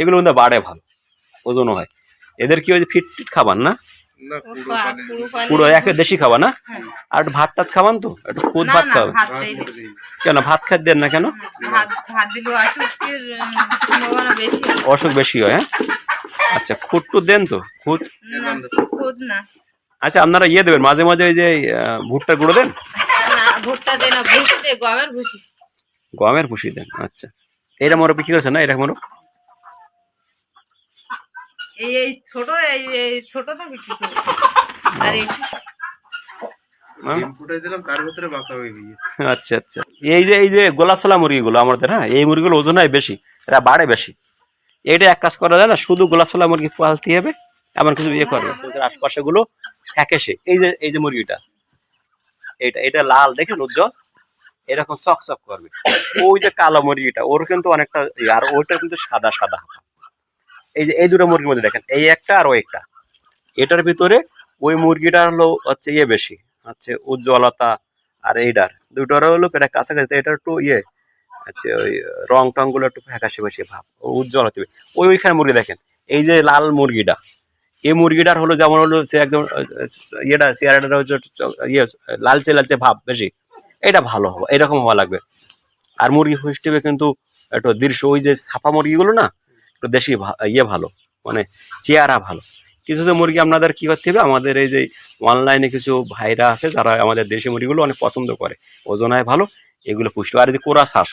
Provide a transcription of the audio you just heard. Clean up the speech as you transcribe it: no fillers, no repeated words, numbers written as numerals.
এগুলো কিন্তু বাড়ে ভালো, ওজনও হয়। এদের কি ওই ফিট টিট খাবার না, পুরো একে দেশি খাবার না? আর একটু ভাত টাত খাবান তো, একটু খুদ ভাত খাবেন। কেন ভাত খাত দেন না কেন? অসুখ বেশি হয়। হ্যাঁ আচ্ছা, খুদ টুদ দেন তো, খুদ? আচ্ছা আপনারা ইয়ে দেবেন মাঝে মাঝে ওই যে ভুট্টার গুঁড়ো দেন? গমের ভুসি দেন। আচ্ছা, এইটা মোরগ বিক্রি করছেন না? এটা মোরগ আচ্ছা আচ্ছা। এই যে গোলাছলা মুরগিগুলো আমাদের, হ্যাঁ এই মুরগিগুলো ওজন হয় বেশি, এরা বাড়ে বেশি। এটা এক কাজ করা যায় না, শুধু গোলাছলা মুরগি পালতে হবে, এমন কিছু ইয়ে করবে ওদের আশপাশে গুলো ফ্যাকেসে। এই যে মুরগিটা, এটা লাল দেখেন উজ্জ্বল, এরকম চকচক করবে। ওই যে কালো মুরগিটা ওর কিন্তু অনেকটা, আর ওইটা কিন্তু সাদা সাদা। এই দুটো মুরগির মধ্যে দেখেন, এই একটা আর ওই একটা, এটার ভিতরে ওই মুরগিটা হলো হচ্ছে ইয়ে বেশি, হচ্ছে উজ্জ্বলতা, আর এইটার দুটোর হলো প্রায় কাছাকাছি। এটার একটু ইয়ে আচ্ছা, ওই রং টং গুলো একটু ফ্যাকাশে বেশি ভাব, উজ্জ্বল হতে হবে। ওইখানে মুরগি দেখেন, এই যে লাল মুরগিটা, এই মুরগিটার হলো যেমন হলো সে একদম ইয়েটা চেয়ারটা হচ্ছে ইয়ে লালচে লালচে ভাব বেশি, এটা ভালো হবে, এরকম হওয়া লাগবে। আর মুরগি হিসেবে কিন্তু একটু দৃশ্য, ওই যে ছাপা মুরগিগুলো না একটু দেশি ইয়ে ভালো, মানে চেয়ারা ভালো। কিছু কিছু মুরগি আপনাদের কি করতে হবে, আমাদের এই যে অনলাইনে কিছু ভাইরা আছে যারা আমাদের দেশি মুরগিগুলো অনেক পছন্দ করে, ওজন হয় ভালো, এগুলো পুষ্ট। আর এই যে কোরাস হাঁস,